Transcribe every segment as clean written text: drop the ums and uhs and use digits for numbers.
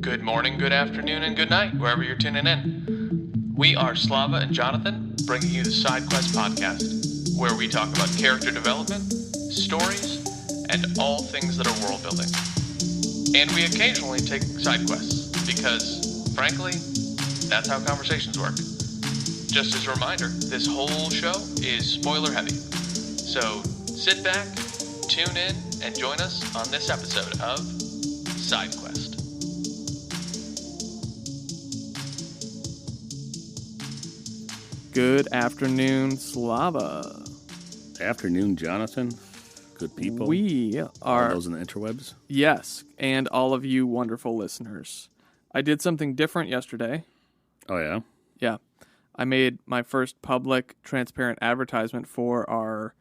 Good morning, good afternoon, and good night, wherever you're tuning in. We are Slava and Jonathan, bringing you the Side Quest podcast, where we talk about character development, stories, and all things that are world building. And we occasionally take side quests, because, frankly, that's how conversations work. Just as a reminder, this whole show is spoiler heavy. So sit back, tune in, and join us on this episode of Side Quest. Good afternoon, Slava. Afternoon, Jonathan. Good people. We are... All those in the interwebs. Yes, and all of you wonderful listeners. I did something different yesterday. Oh, yeah? Yeah. I made my first public, transparent advertisement for our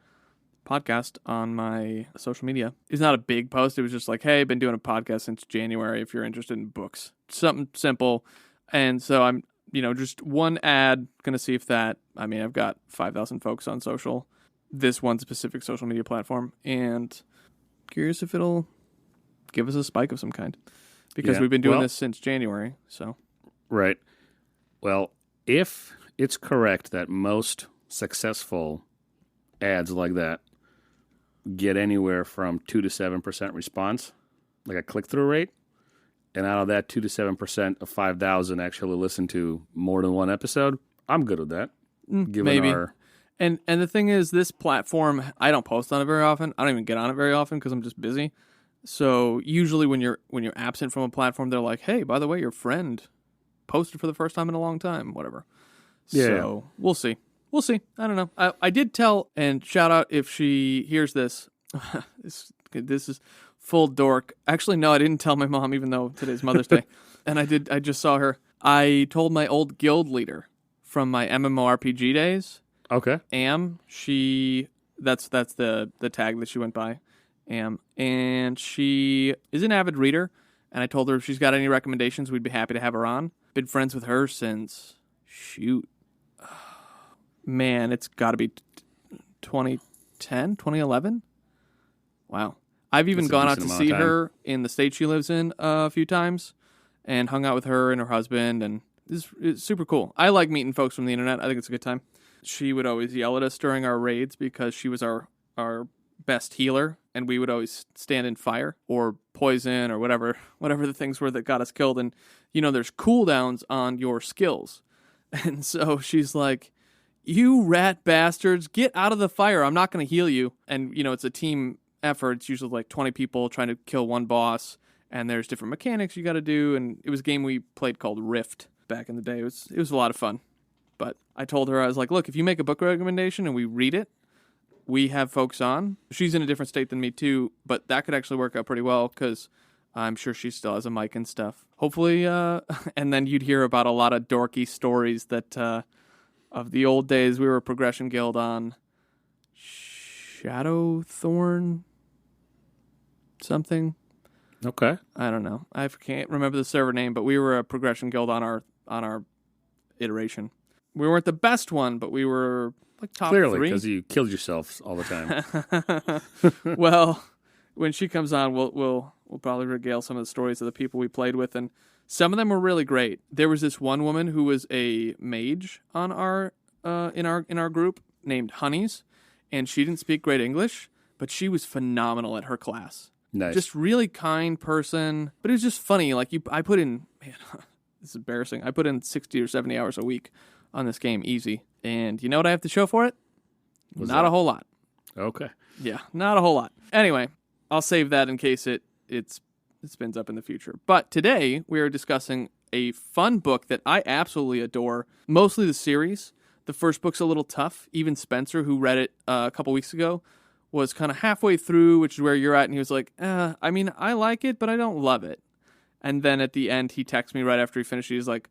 podcast on my social media. It's not a big post. It was just like, hey, I've been doing a podcast since January if you're interested in books. Something simple. And so I'm, just one ad, going to see if that, I've got 5,000 folks on social, this one specific social media platform, and curious if it'll give us a spike of some kind. Because we've been doing this since January, so. Right. Well, if it's correct that most successful ads like that get anywhere from 2 to 7% response, like a click-through rate, and out of that 2 to 7% of 5,000 actually listen to more than one episode, I'm good with that. Maybe. And the thing is, this platform, I don't post on it very often. I don't even get on it very often because I'm just busy. So usually when you're absent from a platform, they're like, hey, by the way, your friend posted for the first time in a long time, whatever. Yeah. So we'll see. We'll see. I don't know. I did tell, and shout out if she hears this. This is full dork. Actually, no, I didn't tell my mom, even though today's Mother's Day. And I just saw her. I told my old guild leader from my MMORPG days. Okay. Am, that's the tag that she went by. Am. And she is an avid reader. And I told her if she's got any recommendations, we'd be happy to have her on. Been friends with her since, man, it's got to be 2010, 2011? Wow. I've even gone out to see her in the state she lives in a few times and hung out with her and her husband, and it's super cool. I like meeting folks from the internet. I think it's a good time. She would always yell at us during our raids because she was our best healer, and we would always stand in fire or poison or whatever the things were that got us killed. And, there's cooldowns on your skills. And so she's like, you rat bastards, get out of the fire. I'm not going to heal you. And, it's a team effort. It's usually like 20 people trying to kill one boss, and there's different mechanics you got to do. And it was a game we played called Rift back in the day. It was a lot of fun. But I told her, I was like, look, if you make a book recommendation and we read it, we have folks on. She's in a different state than me too, but that could actually work out pretty well because I'm sure she still has a mic and stuff. Hopefully, and then you'd hear about a lot of dorky stories that of the old days. We were a progression guild on Shadowthorn something. Okay. I don't know. I can't remember the server name, but we were a progression guild on our iteration. We weren't the best one, but we were like top 3. Clearly, because you killed yourself all the time. Well, when she comes on, we'll probably regale some of the stories of the people we played with, and some of them were really great. There was this one woman who was a mage on our in our group named Honeys, and she didn't speak great English, but she was phenomenal at her class. Nice. Just really kind person, but it was just funny. Like I put in, man, this is embarrassing. I put in 60 or 70 hours a week on this game, easy. And you know what I have to show for it? Not a whole lot. Okay. Yeah, not a whole lot. Anyway, I'll save that in case it spins up in the future. But today we are discussing a fun book that I absolutely adore. Mostly the series. The first book's a little tough. Even Spencer, who read it a couple weeks ago, was kind of halfway through, which is where you're at, and he was like, I like it, but I don't love it. And then at the end, he texted me right after he finished. He was like,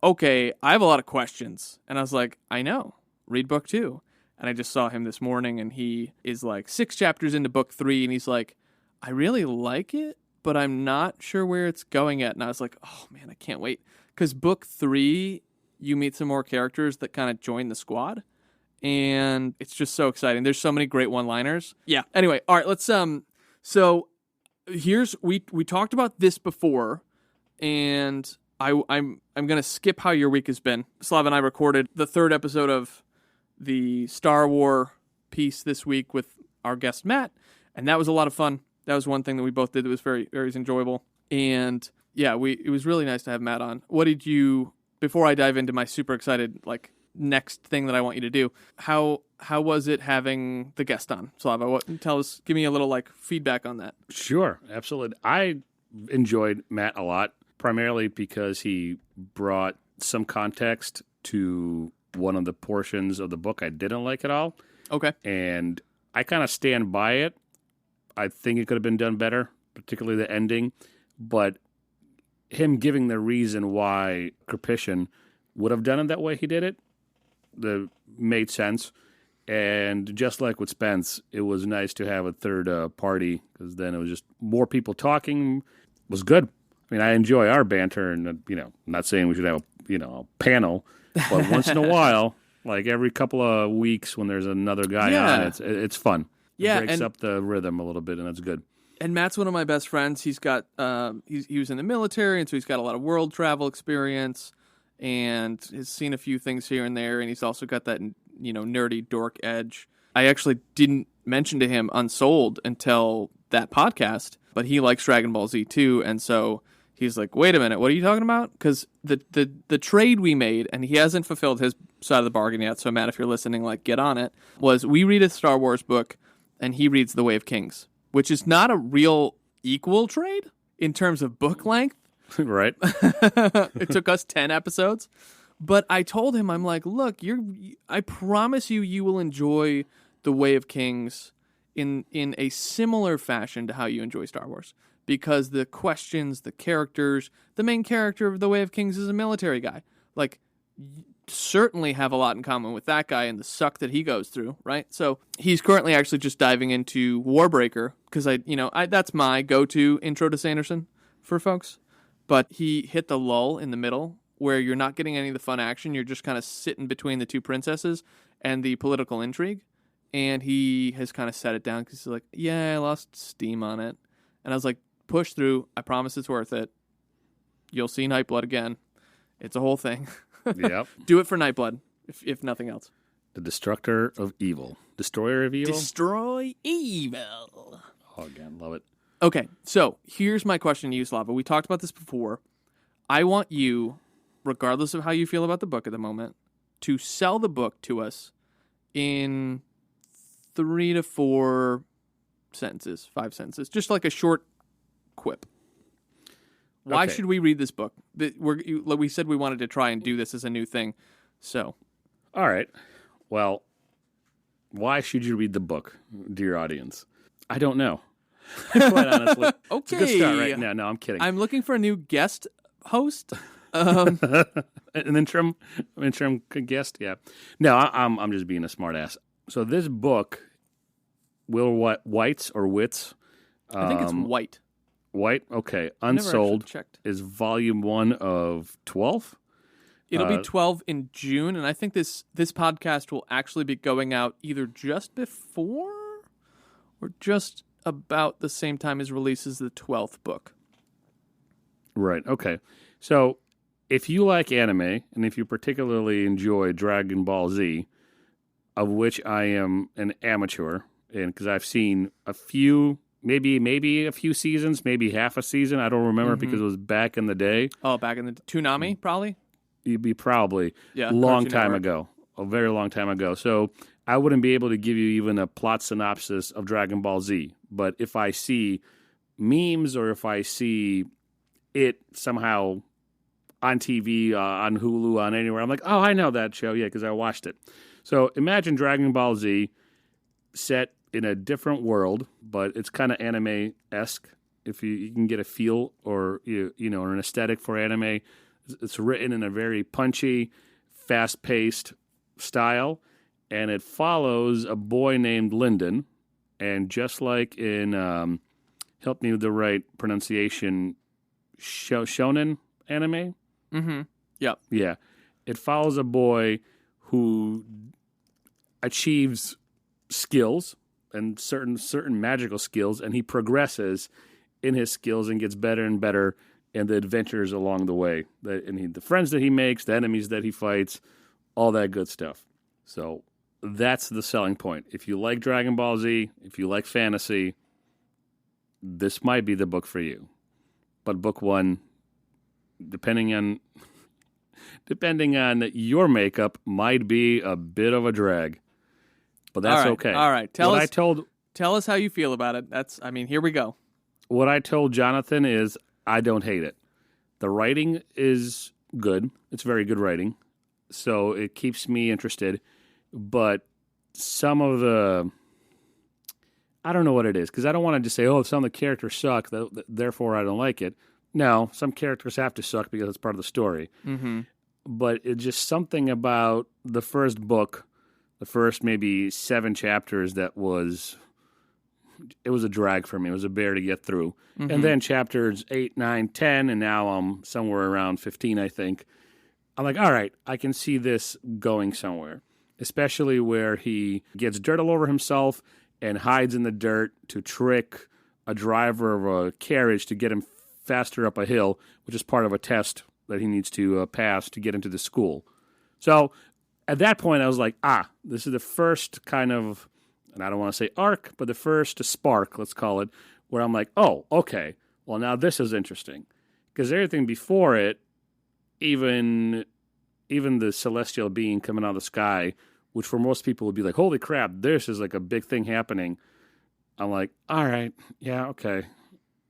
okay, I have a lot of questions. And I was like, I know. Read book 2. And I just saw him this morning, and he is like 6 chapters into book 3, and he's like, I really like it, but I'm not sure where it's going at. And I was like, oh, man, I can't wait. Because book 3, you meet some more characters that kind of join the squad. And it's just so exciting. There's so many great one-liners. Yeah. Anyway, all right, let's so here's we talked about this before and I'm gonna skip how your week has been. Slav and I recorded the 3rd episode of the Star Wars piece this week with our guest Matt, and that was a lot of fun. That was one thing that we both did that was very, very enjoyable. And yeah, it was really nice to have Matt on. What did you, before I dive into my super excited next thing that I want you to do, how was it having the guest on, Slava? Give me a little feedback on that. Sure, absolutely. I enjoyed Matt a lot, primarily because he brought some context to one of the portions of the book I didn't like at all. Okay. And I kind of stand by it. I think it could have been done better, particularly the ending. But him giving the reason why Kirpishin would have done it that way he did it, that made sense. And just like with Spence, it was nice to have a third party, because then it was just more people talking. It was good. I mean, I enjoy our banter, and I'm not saying we should have a panel, but once in a while, like every couple of weeks when there's another guy on, it's fun. Yeah, it breaks up the rhythm a little bit, and that's good. And Matt's one of my best friends. He's got he was in the military, and so he's got a lot of world travel experience, and has seen a few things here and there. And he's also got that nerdy dork edge. I actually didn't mention to him Unsouled until that podcast, but he likes Dragon Ball Z too, and so he's like, "Wait a minute, what are you talking about?" Because the trade we made, and he hasn't fulfilled his side of the bargain yet. So Matt, if you're listening, get on it. Was we read a Star Wars book, and he reads The Way of Kings, which is not a real equal trade in terms of book length. Right. It took us 10 episodes. But I told him, I'm like, look, I promise you will enjoy The Way of Kings in a similar fashion to how you enjoy Star Wars. Because the questions, the characters, the main character of The Way of Kings is a military guy. Certainly have a lot in common with that guy and the suck that he goes through, right? So he's currently actually just diving into Warbreaker, because that's my go-to intro to Sanderson for folks. But he hit the lull in the middle where you're not getting any of the fun action. You're just kind of sitting between the two princesses and the political intrigue. And he has kind of set it down because he's like, yeah, I lost steam on it. And I was like, push through. I promise it's worth it. You'll see Nightblood again. It's a whole thing. Yep. Do it for Nightblood, if nothing else. The Destructor of Evil. Destroyer of Evil? Destroy evil. Oh, again, love it. Okay, so here's my question to you, Slava. We talked about this before. I want you, regardless of how you feel about the book at the moment, to sell the book to us in 3 to 4 sentences, 5 sentences, just like a short quip. Why should we read this book? We said we wanted to try and do this as a new thing, so. All right. Well, why should you read the book, dear audience? I don't know. Quite honestly. Okay. It's a good start right now. No, I'm kidding. I'm looking for a new guest host. An interim guest, yeah. No, I'm just being a smart ass. So this book, Wight or Wits? I think it's Wight. Wight, okay. Unsouled is volume 1 of 12. It'll be 12 in June, and I think this podcast will actually be going out either just before or just about the same time as releases the 12th book. Right, okay. So if you like anime, and if you particularly enjoy Dragon Ball Z, of which I am an amateur, and because I've seen a few... Maybe a few seasons, maybe half a season. I don't remember because it was back in the day. Oh, back in the Toonami, probably? You'd be probably a long time ago, a very long time ago. So I wouldn't be able to give you even a plot synopsis of Dragon Ball Z. But if I see memes or if I see it somehow on TV, on Hulu, on anywhere, I'm like, oh, I know that show, yeah, because I watched it. So imagine Dragon Ball Z set in a different world, but it's kind of anime-esque. If you can get a feel or or an aesthetic for anime, it's written in a very punchy, fast-paced style, and it follows a boy named Lyndon. And just like in, help me with the right pronunciation, shonen anime. Mm-hmm. Yep. Yeah, it follows a boy who achieves skills. And certain magical skills, and he progresses in his skills and gets better and better and the adventures along the way. The friends that he makes, the enemies that he fights, all that good stuff. So that's the selling point. If you like Dragon Ball Z, if you like fantasy, this might be the book for you. But book one, depending on your makeup, might be a bit of a drag. But that's okay. All right. Tell us how you feel about it. Here we go. What I told Jonathan is I don't hate it. The writing is good. It's very good writing. So it keeps me interested. But some of the... I don't know what it is, because I don't want to just say, some of the characters suck, therefore I don't like it. No, some characters have to suck because it's part of the story. Mm-hmm. But it's just something about the first book, the first maybe 7 chapters it was a drag for me. It was a bear to get through. Mm-hmm. And then chapters 8, 9, 10, and now I'm somewhere around 15, I think. I'm like, all right, I can see this going somewhere, especially where he gets dirt all over himself and hides in the dirt to trick a driver of a carriage to get him faster up a hill, which is part of a test that he needs to pass to get into the school. So at that point, I was like, this is the first kind of, and I don't want to say arc, but the first spark, let's call it, where I'm like, oh, okay, well, now this is interesting. Because everything before it, even the celestial being coming out of the sky, which for most people would be like, holy crap, this is like a big thing happening. I'm like, all right, yeah, okay,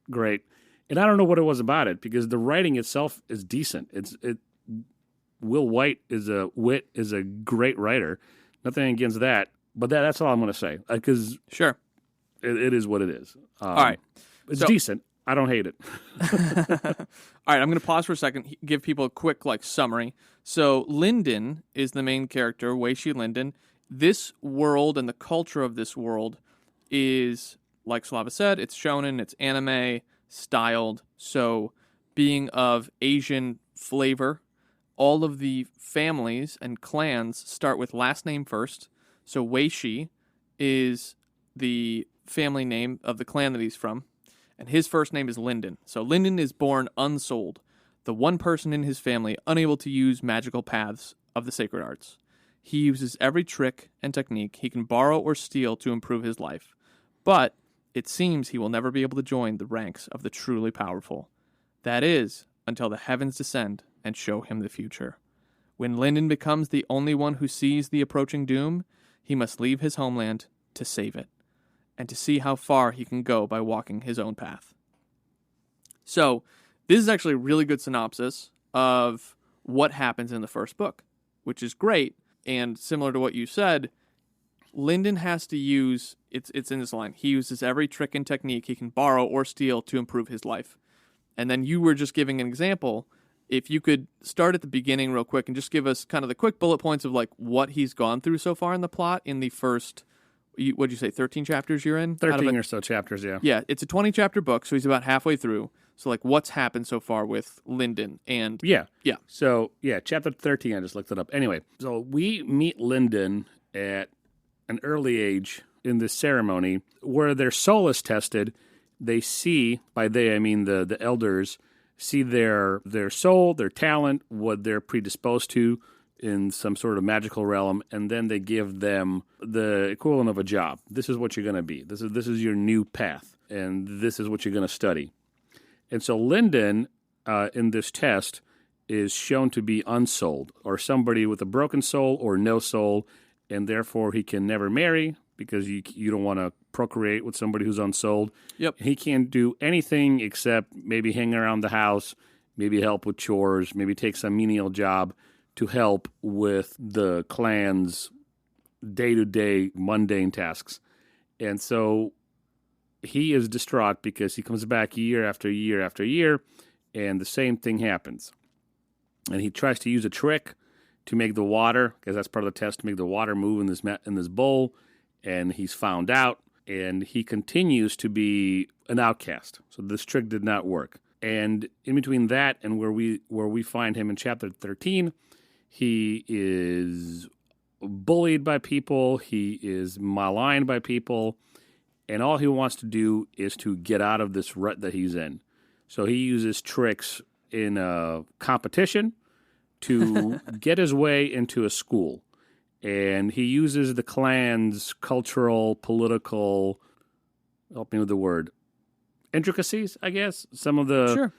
great. And I don't know what it was about it, because the writing itself is decent. Will Wight is a great writer. Nothing against that, but that's all I'm going to say. Because sure, it is what it is. All right, it's decent. I don't hate it. All right, I'm going to pause for a second, give people a quick summary. So Linden is the main character, Wei-Shi Linden. This world and the culture of this world is, like Slava said, it's shonen, it's anime styled. So being of Asian flavor, all of the families and clans start with last name first. So Wei-Shi is the family name of the clan that he's from. And his first name is Linden. So Linden is born Unsouled, the one person in his family unable to use magical paths of the sacred arts. He uses every trick and technique he can borrow or steal to improve his life. But it seems he will never be able to join the ranks of the truly powerful. That is, until the heavens descend and show him the future. When Linden becomes the only one who sees the approaching doom, he must leave his homeland to save it, and to see how far he can go by walking his own path. So, this is actually a really good synopsis of what happens in the first book, which is great, and similar to what you said, Linden has to use, it's in this line, he uses every trick and technique he can borrow or steal to improve his life. And then you were just giving an example. If you could start at the beginning real quick and just give us kind of the quick bullet points of what he's gone through so far in the plot in the first... What'd you say, 13 chapters you're in? 13 or so chapters, yeah. Yeah, it's a 20-chapter book, so he's about halfway through. So, what's happened so far with Linden? And Yeah. So, chapter 13, I just looked it up. Anyway, so we meet Linden at an early age in this ceremony where their soul is tested. They see, by they I mean the elders, see their soul, their talent, what they're predisposed to in some sort of magical realm, and then they give them the equivalent of a job. This is what you're going to be. This is your new path, and this is what you're going to study. And so Linden, in this test, is shown to be unsouled, or somebody with a broken soul or no soul, and therefore he can never marry because you don't want to procreate with somebody who's unsouled. Yep. He can't do anything except maybe hang around the house, maybe help with chores, maybe take some menial job to help with the clan's day-to-day mundane tasks. And so he is distraught because he comes back year after year after year, and the same thing happens. And he tries to use a trick to make the water, because that's part of the test, to make the water move in this bowl, and he's found out, and he continues to be an outcast. So this trick did not work. And in between that and where we find him in chapter 13, he is bullied by people, he is maligned by people, and all he wants to do is to get out of this rut that he's in. So he uses tricks in a competition to get his way into a school. And he uses the clan's cultural, political, help me with the word, intricacies, I guess. Some of the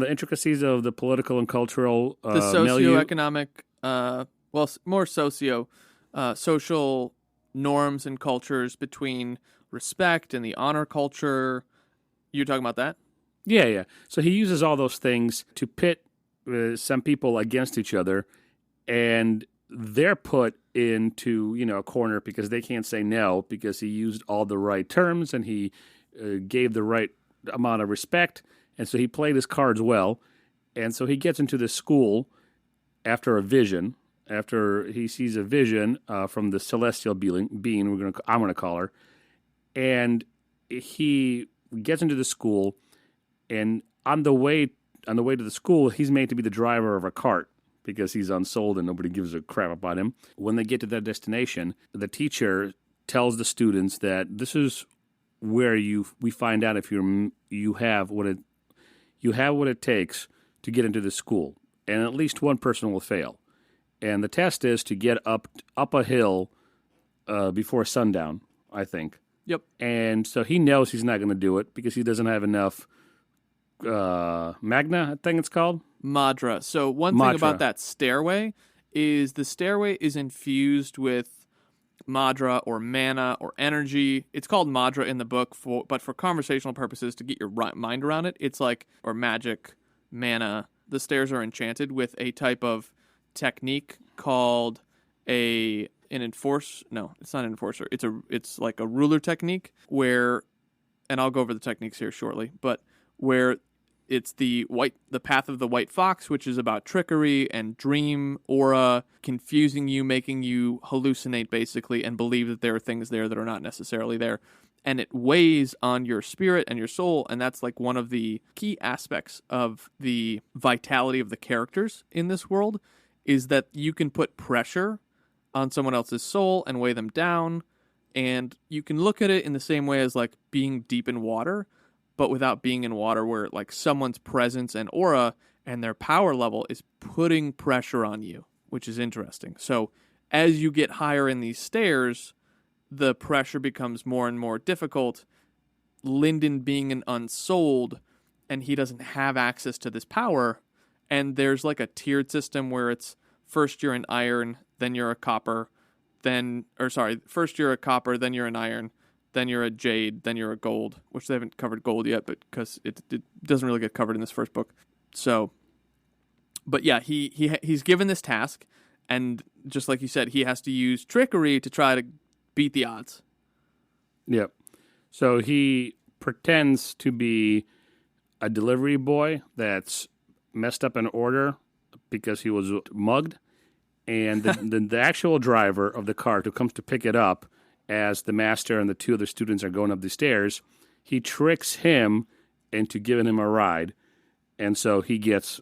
intricacies of the political and cultural the socioeconomic, more social norms and cultures between respect and the honor culture. You're talking about that? Yeah. So he uses all those things to pit some people against each other, and they're put into a corner because they can't say no because he used all the right terms and he gave the right amount of respect, and so he played his cards well, and so he gets into this school after he sees a vision from the celestial being I'm gonna call her, and he gets into the school, and on the way to the school, he's made to be the driver of a cart because he's unsouled and nobody gives a crap about him. When they get to their destination, the teacher tells the students that this is where we find out if you have what it takes to get into the school, and at least one person will fail. And the test is to get up a hill before sundown, I think. Yep. And so he knows he's not going to do it because he doesn't have enough magna, I think it's called. Madra. So one thing about that stairway is the stairway is infused with Madra or mana or energy. It's called Madra in the book, but for conversational purposes, to get your mind around it, it's like, or magic, mana. The stairs are enchanted with a type of technique called an enforce. No, it's not an enforcer. It's like a ruler technique where, and I'll go over the techniques here shortly, but where it's the path of the white fox, which is about trickery and dream aura, confusing you, making you hallucinate basically, and believe that there are things there that are not necessarily there. And it weighs on your spirit and your soul, and that's like one of the key aspects of the vitality of the characters in this world, is that you can put pressure on someone else's soul and weigh them down, and you can look at it in the same way as like being deep in water, but without being in water, where like someone's presence and aura and their power level is putting pressure on you, which is interesting. So as you get higher in these stairs, the pressure becomes more and more difficult. Lyndon being an unsouled, and he doesn't have access to this power, and there's like a tiered system where it's first you're an iron, then you're a copper, first you're a copper, then you're an iron, then you're a jade, then you're a gold, which they haven't covered gold yet, but because it doesn't really get covered in this first book. So, but yeah, he's given this task, and just like you said, he has to use trickery to try to beat the odds. Yep. So he pretends to be a delivery boy that's messed up an order because he was mugged, and the actual driver of the cart who comes to pick it up as the master and the two other students are going up the stairs, he tricks him into giving him a ride, and so he gets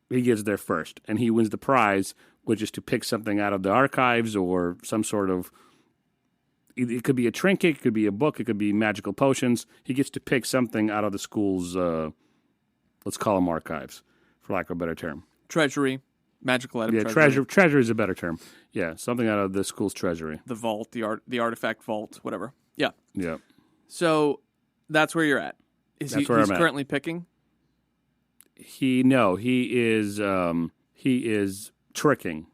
there first, and he wins the prize, which is to pick something out of the archives or some sort of, it could be a trinket, it could be a book, it could be magical potions. He gets to pick something out of the school's, let's call them archives, for lack of a better term. Treasury. Magical item. Yeah, treasury is a better term. Yeah, something out of the school's treasury. The vault, the artifact vault, whatever. Yeah. Yeah. So that's where you're at. He's currently picking? He is tricking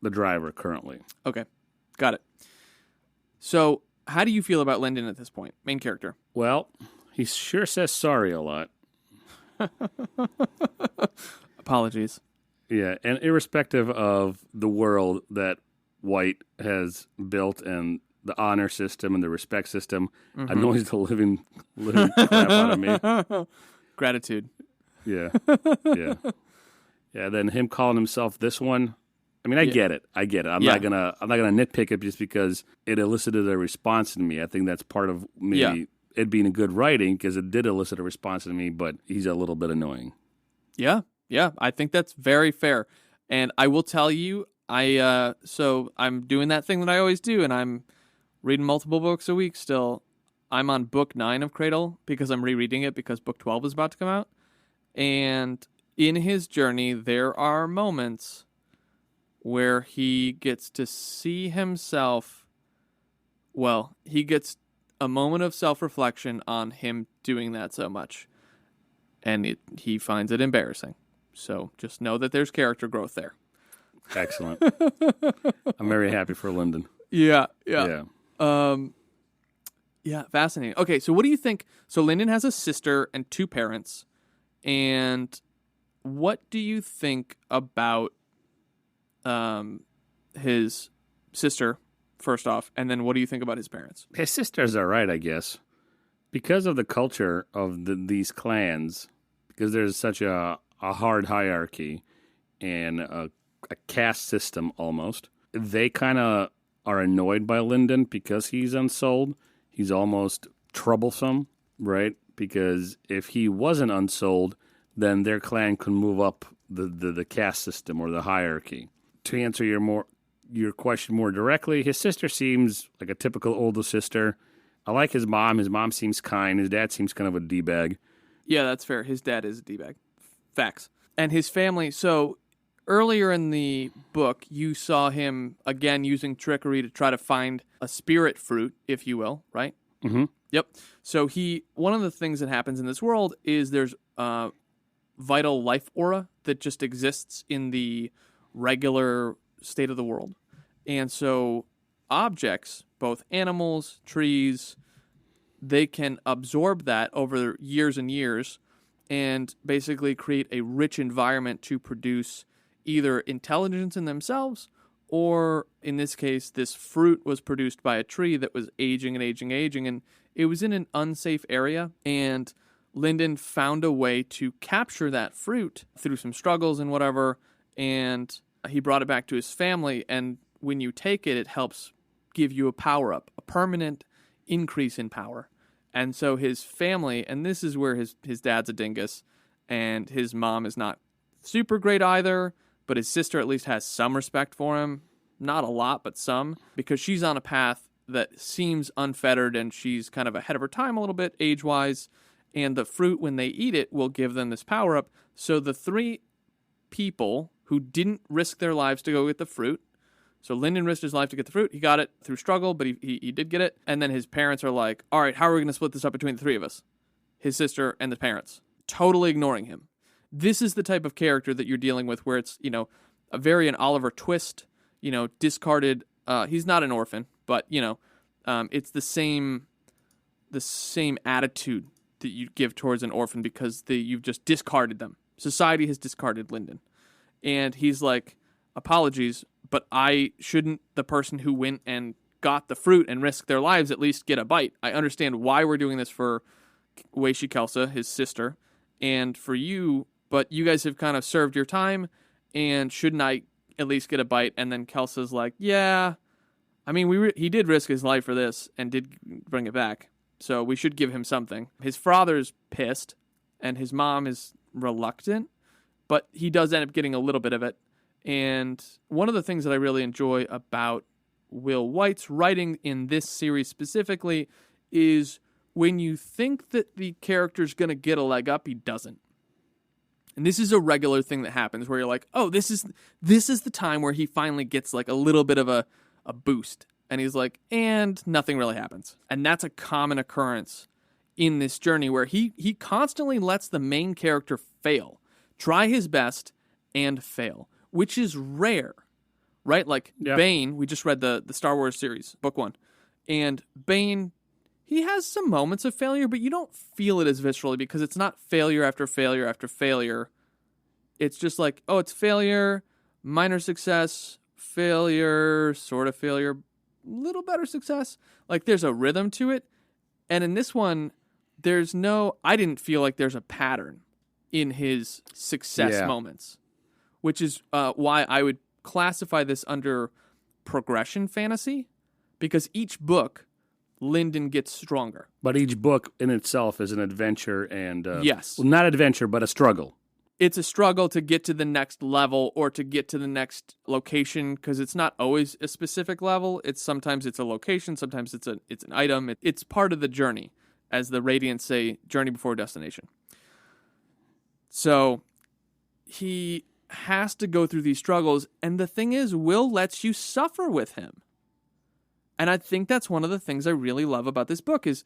the driver currently. Okay. Got it. So how do you feel about Lyndon at this point? Main character. Well, he sure says sorry a lot. Apologies. Yeah, and irrespective of the world that Wight has built and the honor system and the respect system, annoys the living crap out of me. Gratitude. Yeah. Then him calling himself this one. I mean, I get it. I'm not gonna nitpick it just because it elicited a response in me. I think that's part of maybe it being a good writing because it did elicit a response in me. But he's a little bit annoying. Yeah, I think that's very fair. And I will tell you, so I'm doing that thing that I always do, and I'm reading multiple books a week still. I'm on book 9 of Cradle because I'm rereading it because book 12 is about to come out. And in his journey, there are moments where he gets to see himself. Well, he gets a moment of self-reflection on him doing that so much. And he finds it embarrassing. So just know that there's character growth there. Excellent. I'm very happy for Lyndon. Yeah. Yeah, Fascinating. Okay, so what do you think? So Lyndon has a sister and 2 parents. And what do you think about his sister, first off? And then what do you think about his parents? his sisters are right, I guess, because of the culture of these clans. Because there's such a hard hierarchy and a caste system almost. They kind of are annoyed by Lyndon because he's unsouled. He's almost troublesome, right? Because if he wasn't unsouled, then their clan could move up the caste system or the hierarchy. To answer your question more directly, his sister seems like a typical older sister. I like his mom. His mom seems kind. His dad seems kind of a D-bag. Yeah, that's fair. His dad is a D-bag. Facts. And his family, so earlier in the book, you saw him, again, using trickery to try to find a spirit fruit, if you will, right? Mm-hmm. Yep. So one of the things that happens in this world is there's vital life aura that just exists in the regular state of the world. And so objects, both animals, trees, they can absorb that over years and years and basically create a rich environment to produce either intelligence in themselves, or in this case, this fruit was produced by a tree that was aging and aging, and it was in an unsafe area, and Lyndon found a way to capture that fruit through some struggles and whatever, and he brought it back to his family, and when you take it, it helps give you a power-up, a permanent increase in power. And so his family, and this is where his dad's a dingus, and his mom is not super great either, but his sister at least has some respect for him. Not a lot, but some, because she's on a path that seems unfettered, and she's kind of ahead of her time a little bit age-wise, and the fruit, when they eat it, will give them this power-up. So the 3 people who didn't risk their lives to go get the fruit, so Lyndon risked his life to get the fruit. He got it through struggle, but he did get it. And then his parents are like, all right, how are we going to split this up between the 3 of us? His sister and the parents. Totally ignoring him. This is the type of character that you're dealing with where it's, a very an Oliver Twist, discarded. He's not an orphan, but, it's the same attitude that you give towards an orphan because you've just discarded them. Society has discarded Lyndon. And he's like, apologies, but the person who went and got the fruit and risked their lives at least get a bite. I understand why we're doing this for Weishi Kelsa, his sister, and for you, but you guys have kind of served your time, and shouldn't I at least get a bite? And then Kelsa's like, yeah, I mean, he did risk his life for this and did bring it back, so we should give him something. His father's pissed, and his mom is reluctant, but he does end up getting a little bit of it. And one of the things that I really enjoy about Will Wight's writing in this series specifically is when you think that the character's going to get a leg up, he doesn't. And this is a regular thing that happens where you're like, oh, this is the time where he finally gets like a little bit of a boost. And he's like, and nothing really happens. And that's a common occurrence in this journey where he constantly lets the main character fail, try his best, and fail, which is rare, right? Like, yeah. Bane, we just read the Star Wars series, book 1. And Bane, he has some moments of failure, but you don't feel it as viscerally because it's not failure after failure after failure. It's just like, oh, it's failure, minor success, failure, sort of failure, little better success. Like, there's a rhythm to it. And in this one, I didn't feel like there's a pattern in his success moments, which is why I would classify this under progression fantasy, because each book, Lyndon gets stronger. But each book in itself is an adventure and... yes. Well, not adventure, but a struggle. It's a struggle to get to the next level or to get to the next location, because it's not always a specific level. Sometimes it's a location, sometimes it's an item. It's part of the journey, as the Radiants say, journey before destination. So he has to go through these struggles. And the thing is, Will lets you suffer with him. And I think that's one of the things I really love about this book is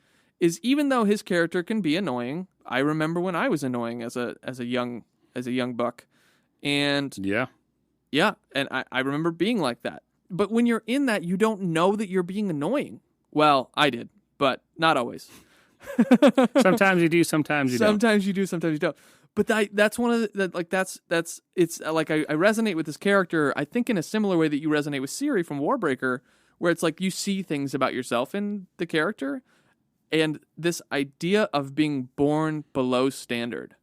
even though his character can be annoying, I remember when I was annoying as a young buck. And yeah, and I remember being like that. But when you're in that, you don't know that you're being annoying. Well, I did, but not always. Sometimes you do, sometimes you don't. Sometimes you do, sometimes you don't. But that's one of the, like, it's like I resonate with this character, I think in a similar way that you resonate with Ciri from Warbreaker, where it's like you see things about yourself in the character, and this idea of being born below standard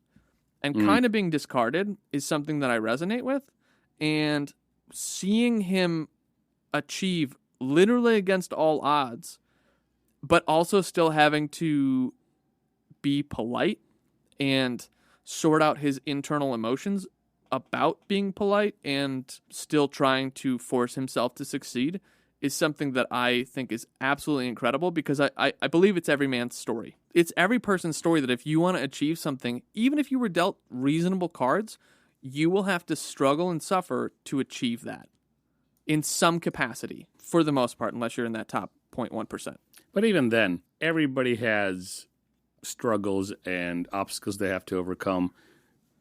and kind of being discarded is something that I resonate with. And seeing him achieve literally against all odds, but also still having to be polite and sort out his internal emotions about being polite and still trying to force himself to succeed is something that I think is absolutely incredible, because I believe it's every man's story. It's every person's story that if you want to achieve something, even if you were dealt reasonable cards, you will have to struggle and suffer to achieve that in some capacity, for the most part, unless you're in that top 0.1%. But even then, everybody has struggles and obstacles they have to overcome.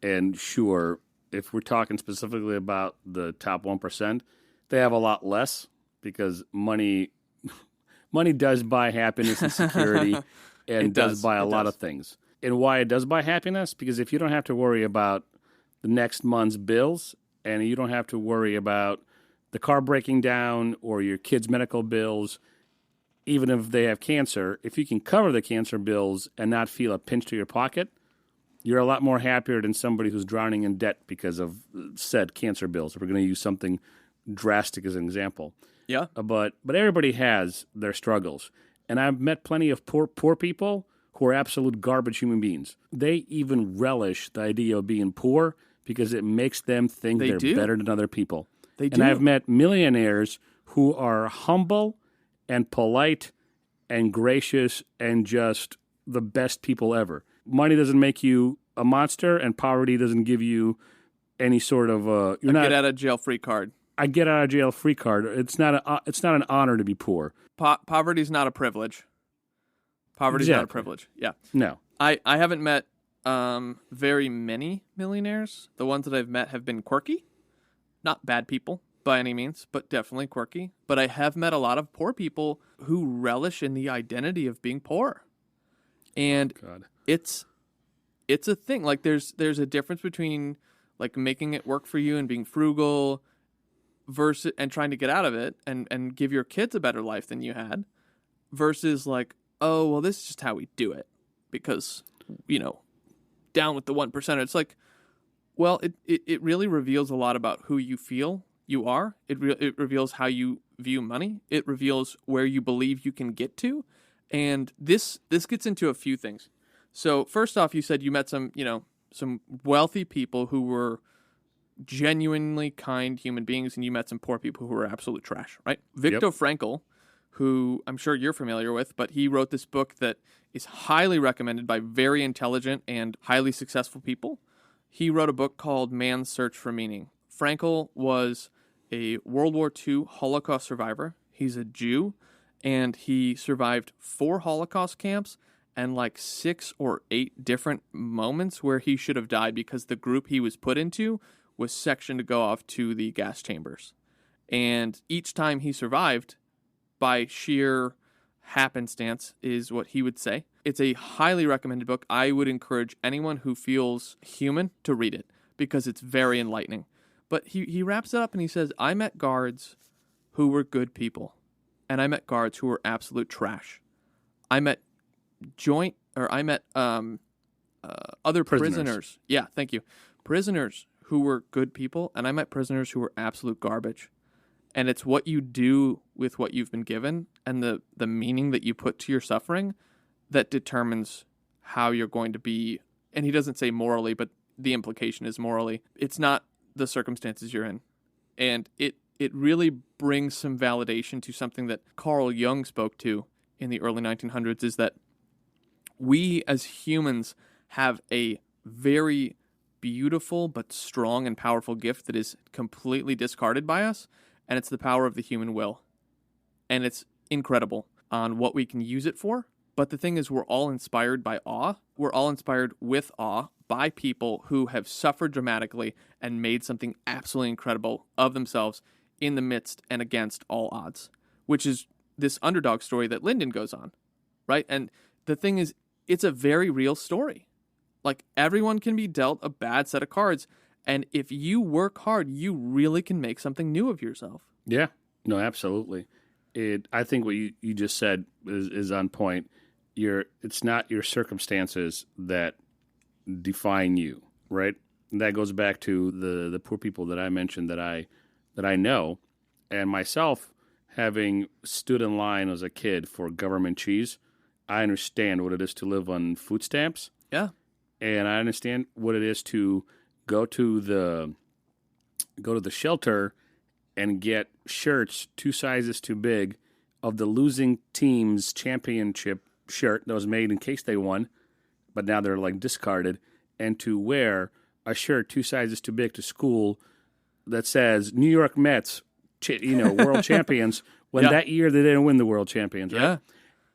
And sure, if we're talking specifically about the top 1%, they have a lot less, because money does buy happiness and security and does buy a lot of things. And why it does buy happiness? Because if you don't have to worry about the next month's bills, and you don't have to worry about the car breaking down or your kids' medical bills, even if they have cancer, if you can cover the cancer bills and not feel a pinch to your pocket, you're a lot more happier than somebody who's drowning in debt because of said cancer bills. We're going to use something drastic as an example. Yeah. But everybody has their struggles. And I've met plenty of poor people who are absolute garbage human beings. They even relish the idea of being poor because it makes them think they're better than other people. They do. And I've met millionaires who are humble and polite and gracious and just the best people ever. Money doesn't make you a monster, and poverty doesn't give you any sort of get out of jail free card. I get out of jail free card. It's not an honor to be poor. Poverty's not a privilege. Poverty's not a privilege. Yeah. No. I haven't met very many millionaires. The ones that I've met have been quirky. Not bad people by any means, but definitely quirky. But I have met a lot of poor people who relish in the identity of being poor. And it's a thing. Like there's a difference between like making it work for you and being frugal versus and trying to get out of it and give your kids a better life than you had, versus like, oh, well, this is just how we do it because, down with the 1%. It's like, well, it really reveals a lot about who you feel you are. It reveals how you view money. It reveals where you believe you can get to. And this gets into a few things. So first off, you said you met some wealthy people who were genuinely kind human beings, and you met some poor people who were absolute trash, right? Viktor Frankl, who I'm sure you're familiar with, but he wrote this book that is highly recommended by very intelligent and highly successful people. He wrote a book called Man's Search for Meaning. Frankl was a World War II Holocaust survivor. He's a Jew, and he survived 4 Holocaust camps and like 6 or 8 different moments where he should have died because the group he was put into was sectioned to go off to the gas chambers. And each time he survived, by sheer happenstance, is what he would say. It's a highly recommended book. I would encourage anyone who feels human to read it because it's very enlightening. But he wraps it up and he says, I met guards who were good people, and I met guards who were absolute trash. I met other prisoners. Yeah, thank you. Prisoners who were good people, and I met prisoners who were absolute garbage. And it's what you do with what you've been given and the meaning that you put to your suffering that determines how you're going to be. And he doesn't say morally, but the implication is morally. It's not the circumstances you're in. And it really brings some validation to something that Carl Jung spoke to in the early 1900s, is that we as humans have a very beautiful but strong and powerful gift that is completely discarded by us, and it's the power of the human will. And it's incredible on what we can use it for. But the thing is, we're all inspired by awe. We're all inspired with awe by people who have suffered dramatically and made something absolutely incredible of themselves in the midst and against all odds, which is this underdog story that Lyndon goes on, right? And the thing is, it's a very real story. Like, everyone can be dealt a bad set of cards, and if you work hard, you really can make something new of yourself. Yeah, no, absolutely. I think what you just said is on point. It's not your circumstances that define you, right? And that goes back to the poor people that I mentioned that I know, and myself, having stood in line as a kid for government cheese, I understand what it is to live on food stamps. Yeah. And I understand what it is to go to the shelter and get shirts 2 sizes too big of the losing team's championship shirt that was made in case they won, but now they're like discarded, and to wear a shirt 2 sizes too big to school that says New York Mets, world champions, when that year they didn't win the world champions, right? Yeah.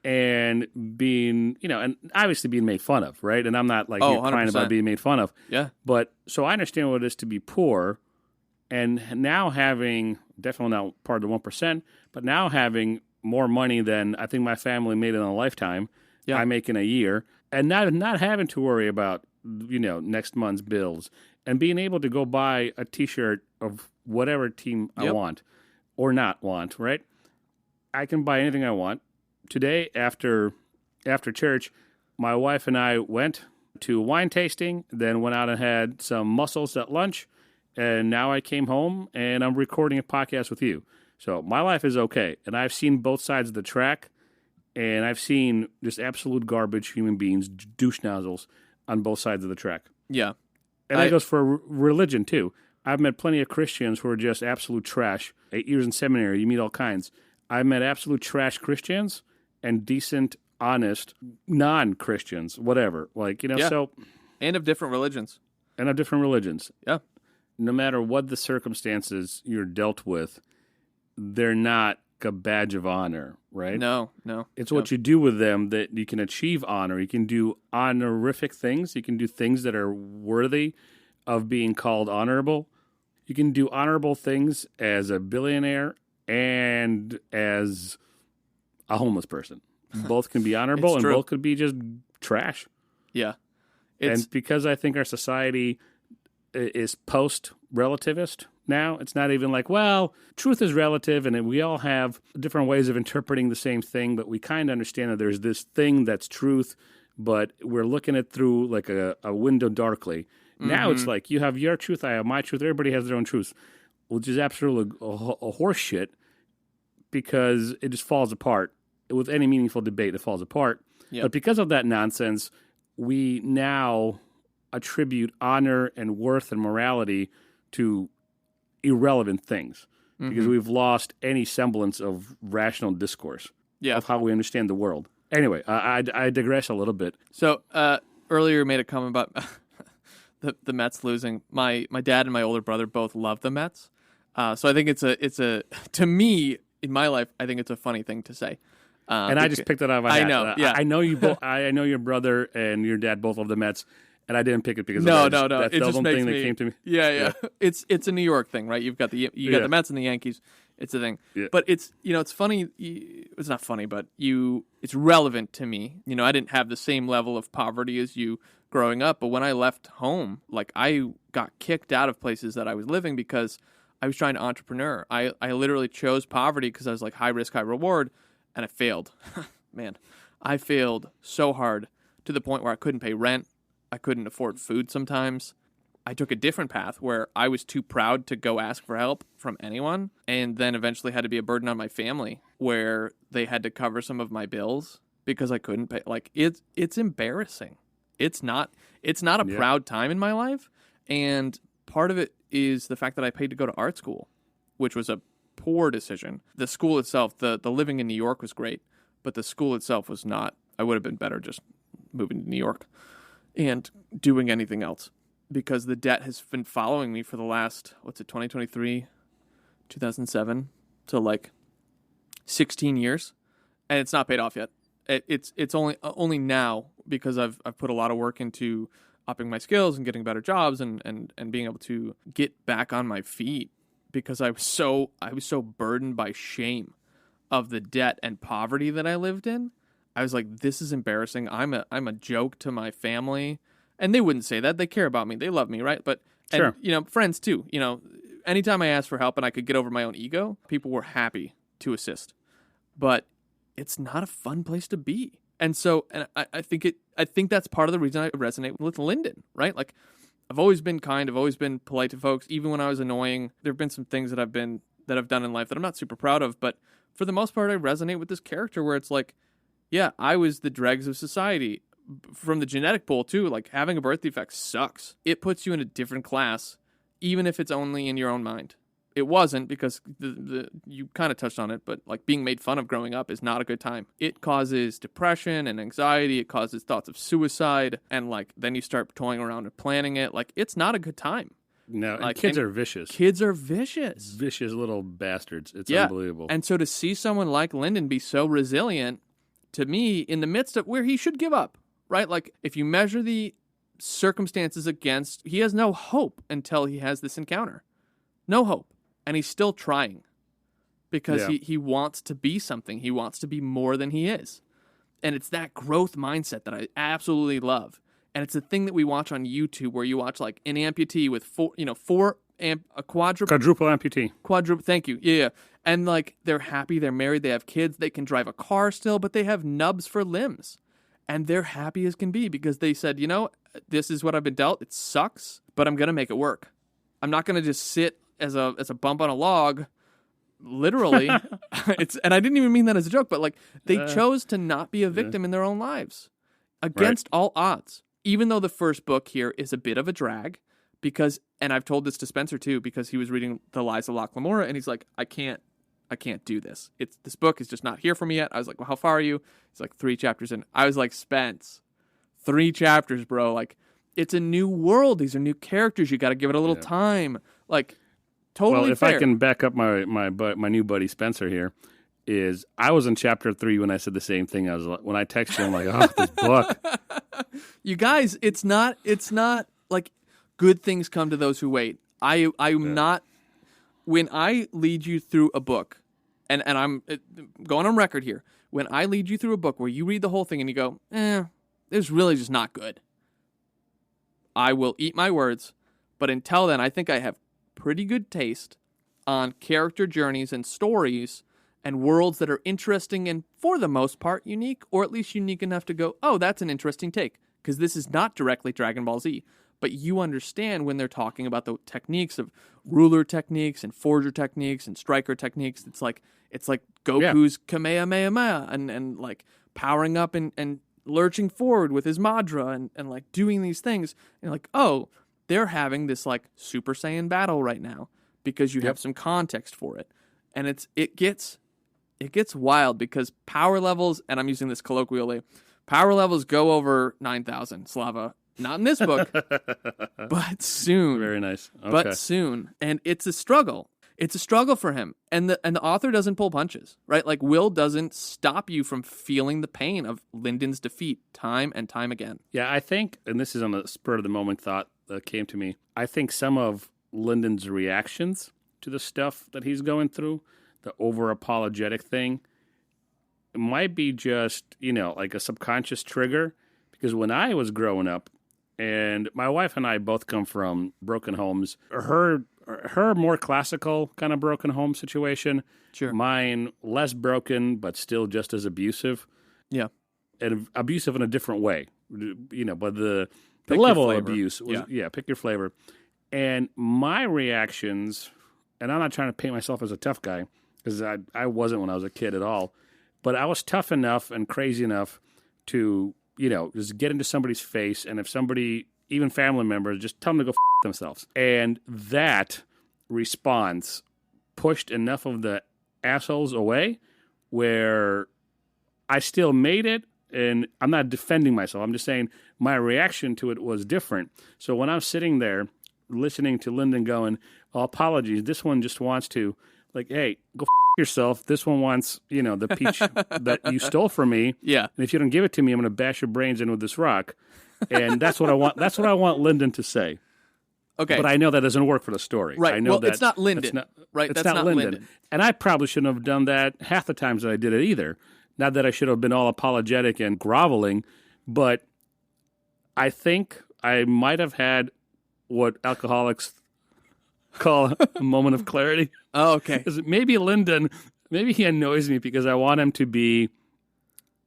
And being, and obviously being made fun of, right? And I'm not like crying about being made fun of. Yeah. But so I understand what it is to be poor, and now having, definitely not part of the 1%, but now having more money than I think my family made in a lifetime, I make in a year, and not having to worry about, next month's bills, and being able to go buy a T-shirt of whatever team I want or not want, right? I can buy anything I want. Today, after church, my wife and I went to wine tasting, then went out and had some mussels at lunch, and now I came home and I'm recording a podcast with you. So my life is okay, and I've seen both sides of the track, and I've seen just absolute garbage human beings, douche nozzles, on both sides of the track. Yeah. And that goes for religion, too. I've met plenty of Christians who are just absolute trash. 8 years in seminary, you meet all kinds. I've met absolute trash Christians and decent, honest, non-Christians, whatever. So... And of different religions. Yeah. No matter what the circumstances you're dealt with, they're not a badge of honor, right? No. It's what you do with them that you can achieve honor. You can do honorific things. You can do things that are worthy of being called honorable. You can do honorable things as a billionaire and as a homeless person. Both can be honorable and both could be just trash. Yeah. And because I think our society is post-relativist now, it's not even like, well, truth is relative and we all have different ways of interpreting the same thing, but we kind of understand that there's this thing that's truth, but we're looking at through like a window darkly. Mm-hmm. Now it's like you have your truth, I have my truth, everybody has their own truth, which is absolutely a horse shit because it just falls apart. With any meaningful debate, it falls apart. Yep. But because of that nonsense, we now attribute honor and worth and morality to irrelevant things because we've lost any semblance of rational discourse of how we understand the world. Anyway, I digress a little bit. So earlier you made a comment about the Mets losing. My dad and my older brother both love the Mets. So I think it's a to me in my life, I think it's a funny thing to say. And I just picked it out of my hat. I know. Yeah. I know you both. I know your brother and your dad both love the Mets, and I didn't pick it because no. That's the one thing that came to me. Yeah. It's a New York thing, right? You've got the Mets and the Yankees. It's a thing. Yeah. But it's it's funny. It's not funny, but it's relevant to me. I didn't have the same level of poverty as you growing up, but when I left home, like I got kicked out of places that I was living because I was trying to entrepreneur. I literally chose poverty because I was like high risk, high reward. And I failed. Man, I failed so hard to the point where I couldn't pay rent. I couldn't afford food sometimes. I took a different path where I was too proud to go ask for help from anyone, and then eventually had to be a burden on my family where they had to cover some of my bills because I couldn't pay. Like it's embarrassing. It's not a proud time in my life, and part of it is the fact that I paid to go to art school, which was a poor decision. The school itself, the living in New York was great, but the school itself was not. I would have been better just moving to New York and doing anything else. because the debt has been following me for the last, 2023, 2007, to like 16 years, and it's not paid off yet. It's only now, because I've put a lot of work into upping my skills and getting better jobs and being able to get back on my feet, because I was so burdened by shame of the debt and poverty that I lived in. I was like, this is embarrassing. I'm a joke to my family. And they wouldn't say that. They care about me. They love me, right? But Sure. And, friends too. Anytime I asked for help and I could get over my own ego, people were happy to assist. But it's not a fun place to be. And so, I think that's part of the reason I resonate with Lyndon, right? Like, I've always been kind. I've always been polite to folks, even when I was annoying. There have been some things that I've done in life that I'm not super proud of, but for the most part, I resonate with this character where it's like, yeah, I was the dregs of society. From the genetic pool too, like having a birth defect sucks. It puts you in a different class, even if it's only in your own mind. It wasn't, because you kind of touched on it, but like being made fun of growing up is not a good time. It causes depression and anxiety. It causes thoughts of suicide, and like then you start toying around and planning it. Like, it's not a good time. No, like, kids are vicious. Kids are vicious. Vicious little bastards. It's unbelievable. And so to see someone like Lyndon be so resilient, to me, in the midst of where he should give up, right? Like, if you measure the circumstances against, he has no hope until he has this encounter. No hope. And he's still trying, because he wants to be something. He wants to be more than he is. And it's that growth mindset that I absolutely love. And it's a thing that we watch on YouTube, where you watch like an amputee with a quadruple amputee. Thank you. Yeah. And like, they're happy, they're married, they have kids, they can drive a car still, but they have nubs for limbs. And they're happy as can be, because they said, this is what I've been dealt. It sucks, but I'm going to make it work. I'm not going to just sit as a bump on a log, literally. And I didn't even mean that as a joke, but like, they chose to not be a victim in their own lives against all odds. Even though the first book here is a bit of a drag, because, and I've told this to Spencer too, because he was reading The Lies of Locke Lamora, and he's like, I can't do this. This book is just not here for me yet. I was like, well, how far are you? He's like, 3 chapters in. I was like, Spence, 3 chapters, bro. Like, it's a new world. These are new characters. You got to give it a little time. Like, totally. Well, if fair. I can back up my new buddy Spencer here, is I was in chapter 3 when I said the same thing. I was like, when I texted him, like, oh, this book. You guys, it's not like good things come to those who wait. I'm not. When I lead you through a book, and I'm going on record here, when I lead you through a book where you read the whole thing and you go, it's really just not good, I will eat my words. But until then, I think I have pretty good taste on character journeys and stories and worlds that are interesting and, for the most part, unique, or at least unique enough to go, oh, that's an interesting take, because this is not directly Dragon Ball Z. But you understand when they're talking about the techniques of ruler techniques and forger techniques and striker techniques. It's like Goku's Kamehameha and like powering up and lurching forward with his Madra and like doing these things. And like, oh, they're having this like Super Saiyan battle right now because you have some context for it. And it gets wild, because power levels, and I'm using this colloquially, power levels go over 9,000, Slava. Not in this book, but soon. Very nice. Okay. But soon. And it's a struggle. It's a struggle for him. And the author doesn't pull punches, right? Like, Will doesn't stop you from feeling the pain of Lyndon's defeat time and time again. Yeah, I think, and this is on the spur of the moment thought that came to me, I think some of Lyndon's reactions to the stuff that he's going through, the over-apologetic thing, it might be just, like a subconscious trigger. Because when I was growing up, and my wife and I both come from broken homes, her more classical kind of broken home situation, sure. Mine less broken, but still just as abusive. Yeah. And abusive in a different way, but the level of abuse was, pick your flavor. And my reactions, and I'm not trying to paint myself as a tough guy, because I wasn't when I was a kid at all, but I was tough enough and crazy enough to, just get into somebody's face, and if somebody, even family members, just tell them to go themselves. And that response pushed enough of the assholes away where I still made it, and I'm not defending myself. I'm just saying my reaction to it was different. So when I'm sitting there listening to Lyndon going, oh, apologies, this one just wants to, like, hey, go yourself. This one wants, the peach that you stole from me. Yeah. And if you don't give it to me, I'm going to bash your brains in with this rock. And that's what I want. That's what I want Lyndon to say. Okay. But I know that doesn't work for the story. Right. I know that it's not Lyndon. That's not Lyndon. And I probably shouldn't have done that half the times that I did it either. Not that I should have been all apologetic and groveling, but I think I might have had what alcoholics call a moment of clarity. Oh, okay. Maybe Lyndon, maybe he annoys me because I want him to be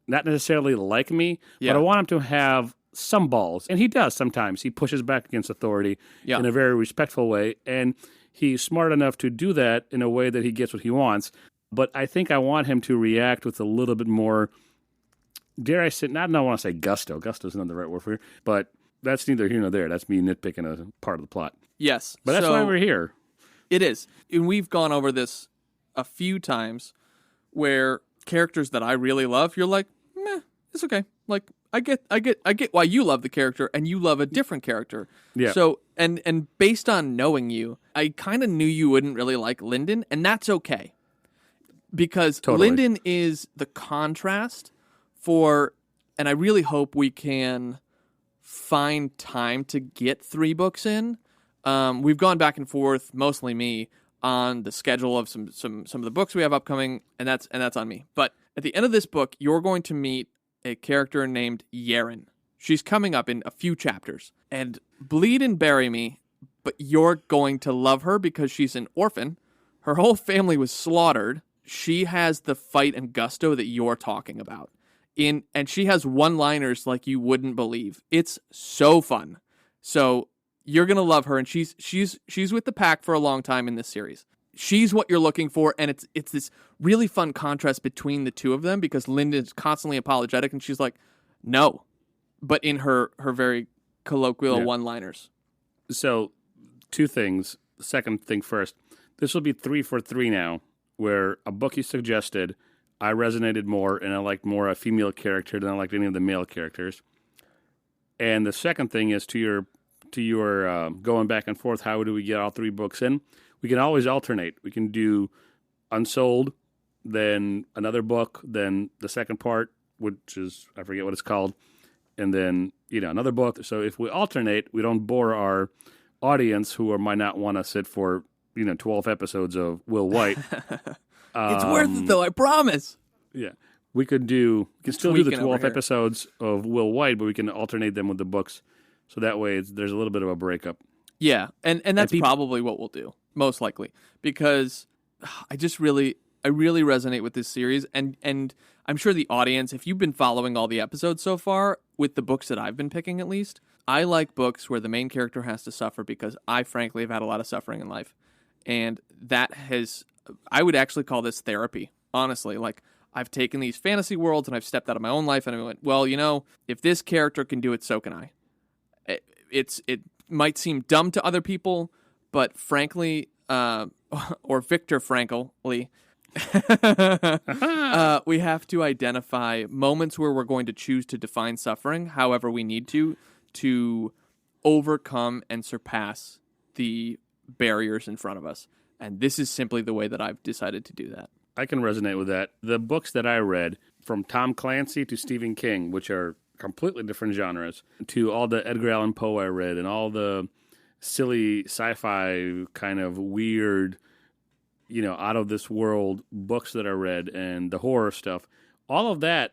not necessarily like me, but I want him to have some balls. And he does sometimes. He pushes back against authority in a very respectful way. And he's smart enough to do that in a way that he gets what he wants. But I think I want him to react with a little bit more, dare I say, I don't want to say gusto. Gusto is not the right word for it. But that's neither here nor there. That's me nitpicking a part of the plot. Yes. But that's why we're here. It is. And we've gone over this a few times where characters that I really love, you're like, meh, it's okay. Like, I get why you love the character and you love a different character. Yeah. So, and based on knowing you, I kind of knew you wouldn't really like Lyndon, and that's okay. Because Lyndon is the contrast for, and I really hope we can find time to get 3 books in. We've gone back and forth, mostly me, on the schedule of some of the books we have upcoming, and that's on me. But at the end of this book, you're going to meet a character named Yaren. She's coming up in a few chapters. And bleed and bury me, but you're going to love her because she's an orphan. Her whole family was slaughtered. She has the fight and gusto that you're talking about. And she has one-liners like you wouldn't believe. It's so fun. So you're going to love her, and she's with the pack for a long time in this series. She's what you're looking for, and it's this really fun contrast between the two of them because Lyndon's constantly apologetic, and she's like, no, but in her very colloquial one-liners. So, 2 things. The second thing first. This will be 3 for 3 now, where a book you suggested, I resonated more, and I liked more a female character than I liked any of the male characters. And the second thing is to your going back and forth, how do we get all 3 books in? We can always alternate. We can do Unsouled, then another book, then the second part, which is, I forget what it's called, and then, another book. So if we alternate, we don't bore our audience who might not want to sit for, 12 episodes of Will Wight. It's worth it, though, I promise. Yeah. We can still do the 12 episodes of Will Wight, but we can alternate them with the books. So that way there's a little bit of a breakup. Yeah, and that's probably what we'll do, most likely, because I really resonate with this series, and I'm sure the audience, if you've been following all the episodes so far, with the books that I've been picking at least, I like books where the main character has to suffer because I frankly have had a lot of suffering in life, and I would actually call this therapy, honestly. Like, I've taken these fantasy worlds and I've stepped out of my own life and I went, well, if this character can do it, so can I. It might seem dumb to other people, but frankly, or Viktor Frankly, we have to identify moments where we're going to choose to define suffering however we need to overcome and surpass the barriers in front of us. And this is simply the way that I've decided to do that. I can resonate with that. The books that I read, from Tom Clancy to Stephen King, which are completely different genres, to all the Edgar Allan Poe I read, and all the silly sci-fi kind of weird, out-of-this-world books that I read, and the horror stuff, all of that,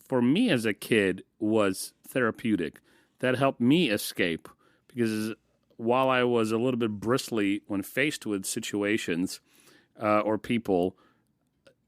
for me as a kid, was therapeutic. That helped me escape, because while I was a little bit bristly when faced with situations or people,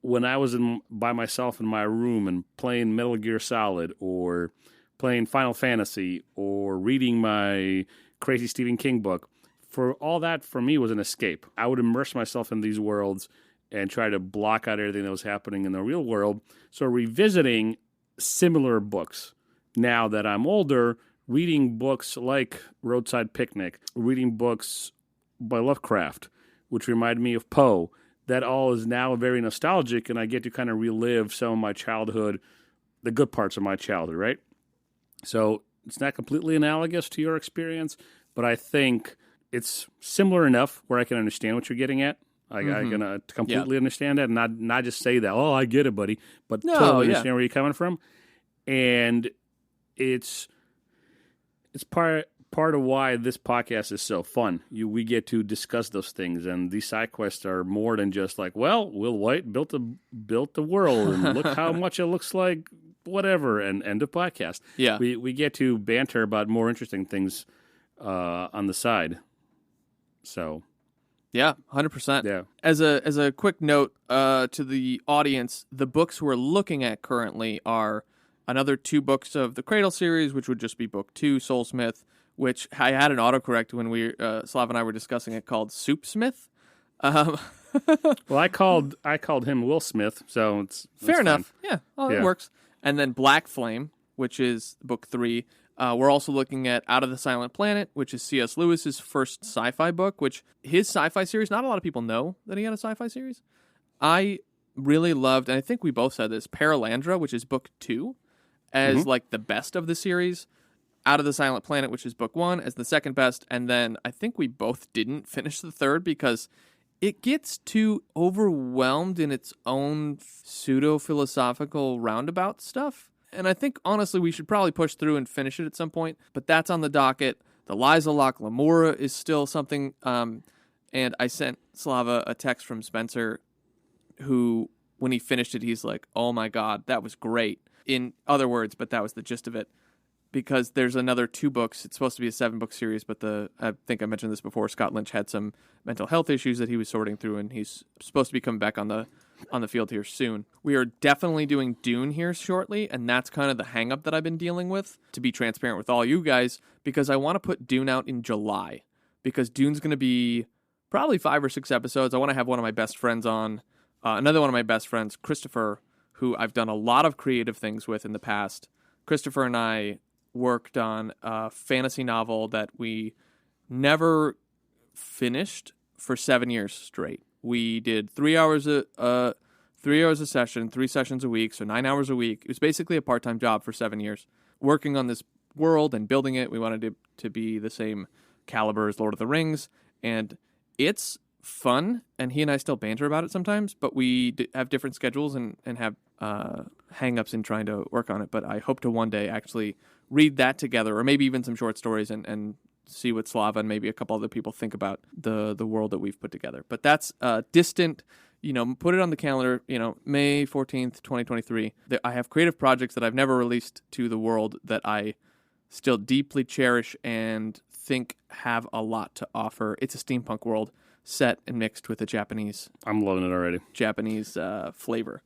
when I was by myself in my room and playing Metal Gear Solid or playing Final Fantasy or reading my crazy Stephen King book, for all that, for me, was an escape. I would immerse myself in these worlds and try to block out everything that was happening in the real world. So revisiting similar books now that I'm older, reading books like Roadside Picnic, reading books by Lovecraft, which remind me of Poe, that all is now very nostalgic, and I get to kind of relive some of my childhood the good parts of my childhood, right? So it's not completely analogous to your experience, but I think it's similar enough where I can understand what you're getting at. I can completely understand that and not just say that, oh, I get it, buddy, but totally understand where you're coming from. And it's part of why this podcast is so fun. We get to discuss those things, and these side quests are more than just like, well, Will Wight built the world, and look how much it looks like whatever, and end of podcast. Yeah. We get to banter about more interesting things on the side. So, yeah, 100%. Yeah. As a quick note to the audience, the books we're looking at currently are another 2 books of the Cradle series, which would just be book 2, Soulsmith, which I had an autocorrect when Slava and I were discussing it, called Soupsmith. Well, I called him Will Smith, so it's fair enough. Fine. Yeah, it works. And then Black Flame, which is book 3. We're also looking at Out of the Silent Planet, which is C.S. Lewis's first sci-fi book, which his sci-fi series, not a lot of people know that he had a sci-fi series. I really loved, and I think we both said this, Paralandra, which is book 2, as like the best of the series. Out of the Silent Planet, which is book 1, as the second best. And then I think we both didn't finish the third because it gets too overwhelmed in its own pseudo-philosophical roundabout stuff. And I think, honestly, we should probably push through and finish it at some point. But that's on the docket. The Liza Locke Lamora is still something. And I sent Slava a text from Spencer who, when he finished it, he's like, oh my God, that was great. In other words, but that was the gist of it. Because there's another 2 books. It's supposed to be a 7-book series, but I think I mentioned this before. Scott Lynch had some mental health issues that he was sorting through, and he's supposed to be coming back on the field here soon. We are definitely doing Dune here shortly, and that's kind of the hang-up that I've been dealing with, to be transparent with all you guys, because I want to put Dune out in July, because Dune's going to be probably 5 or 6 episodes. I want to have one of my best friends on, another one of my best friends, Christopher, who I've done a lot of creative things with in the past. Christopher and I worked on a fantasy novel that we never finished for 7 years straight. We did 3 hours a session, 3 sessions a week, so 9 hours a week. It was basically a part-time job for 7 years, working on this world and building it. We wanted it to be the same caliber as Lord of the Rings, and it's fun, and he and I still banter about it sometimes, but we have different schedules and have hang-ups in trying to work on it. But I hope to one day actually read that together, or maybe even some short stories, and see what Slava and maybe a couple other people think about the world that we've put together. But that's distant, put it on the calendar, May 14th, 2023. I have creative projects that I've never released to the world that I still deeply cherish and think have a lot to offer. It's a steampunk world set and mixed with a Japanese... I'm loving it already. Japanese flavor.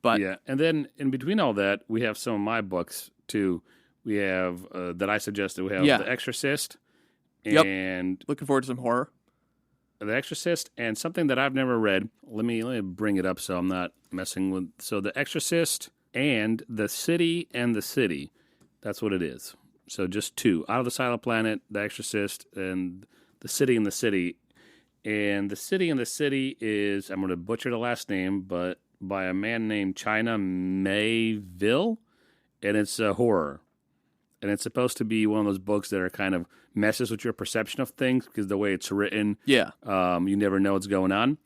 But yeah, and then in between all that, we have some of my books, too. We have, that I suggested, we have The Exorcist, and... Looking forward to some horror. The Exorcist, and something that I've never read. Let me bring it up so I'm not messing with... So The Exorcist and The City and the City. That's what it is. So just 2. Out of the Silent Planet, The Exorcist, and The City and the City. And The City and the City is, I'm going to butcher the last name, but by a man named China Mayville, and it's a horror. And it's supposed to be one of those books that are kind of messes with your perception of things because the way it's written, you never know what's going on.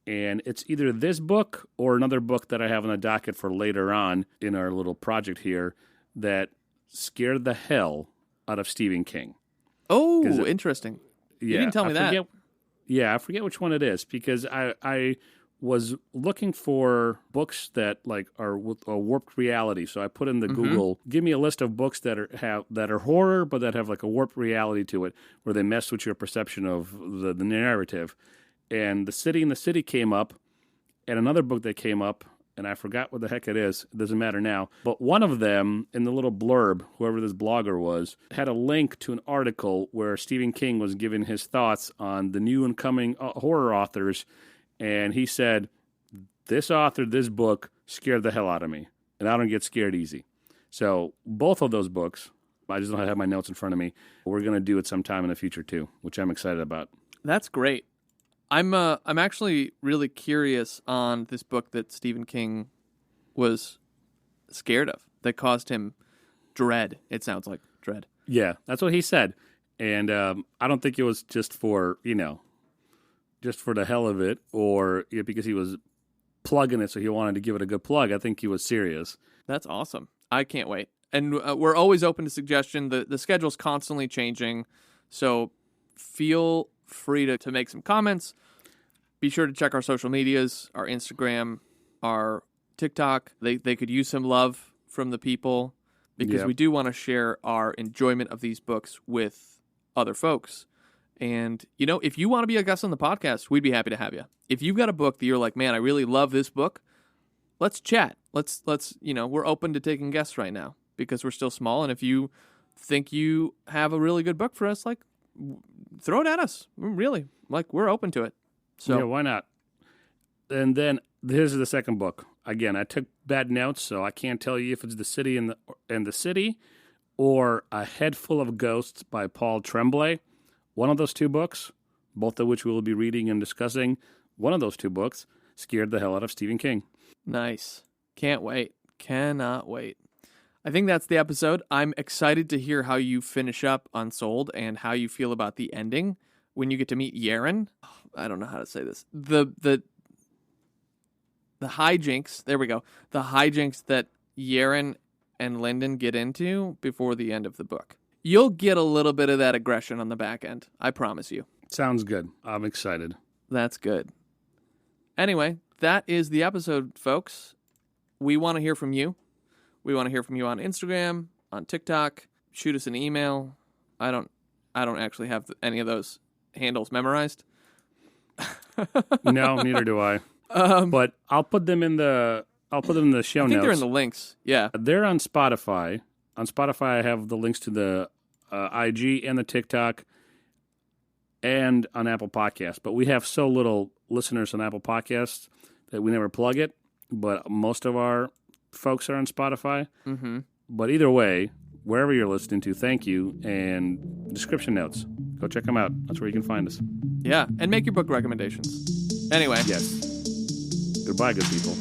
And it's either this book or another book that I have on the docket for later on in our little project here that scared the hell out of Stephen King. Oh, interesting. You didn't tell me that. I forget which one it is because I was looking for books that like are with a warped reality. So I put in the Google, give me a list of books that are horror, but that have like a warped reality to it, where they mess with your perception of the narrative. And The City and the City came up, and another book that came up, and I forgot what the heck it is. It doesn't matter now. But one of them, in the little blurb, whoever this blogger was, had a link to an article where Stephen King was giving his thoughts on the new and coming horror authors. And he said, this author, this book, scared the hell out of me. And I don't get scared easy. So both of those books, I just don't have my notes in front of me. We're going to do it sometime in the future too, which I'm excited about. That's great. I'm actually really curious on this book that Stephen King was scared of. that caused him dread. It sounds like dread. Yeah, that's what he said. And I don't think it was just for, just for the hell of it or because he was plugging it so he wanted to give it a good plug. I think he was serious. That's awesome. I can't wait. And we're always open to suggestion. The schedule's constantly changing, so feel free to make some comments. Be sure to check our social medias, our Instagram, our TikTok. They could use some love from the people because we do want to share our enjoyment of these books with other folks. And, if you want to be a guest on the podcast, we'd be happy to have you. If you've got a book that you're like, man, I really love this book, let's chat. Let's we're open to taking guests right now because we're still small. And if you think you have a really good book for us, like, throw it at us. Really, we're open to it. So yeah, why not? And then here's the second book. Again, I took bad notes, so I can't tell you if it's The City and the City or A Head Full of Ghosts by Paul Tremblay. One of those two books, both of which we will be reading and discussing, one of those two books scared the hell out of Stephen King. Nice. Can't wait. Cannot wait. I think that's the episode. I'm excited to hear how you finish up Unsouled and how you feel about the ending when you get to meet Yaren. I don't know how to say this. The hijinks, there we go. The hijinks that Yaren and Lyndon get into before the end of the book. You'll get a little bit of that aggression on the back end. I promise you. Sounds good. I'm excited. That's good. Anyway, that is the episode, folks. We want to hear from you. We want to hear from you on Instagram, on TikTok. Shoot us an email. I don't actually have any of those handles memorized. No, neither do I. But I'll put them in the show notes. I think they're in the links. Yeah. They're on Spotify. On Spotify, I have the links to the IG and the TikTok and on Apple Podcasts. But we have so little listeners on Apple Podcasts that we never plug it. But most of our folks are on Spotify. Mm-hmm. But either way, wherever you're listening to, thank you. And description notes. Go check them out. That's where you can find us. Yeah, and make your book recommendations. Anyway. Yes. Goodbye, good people.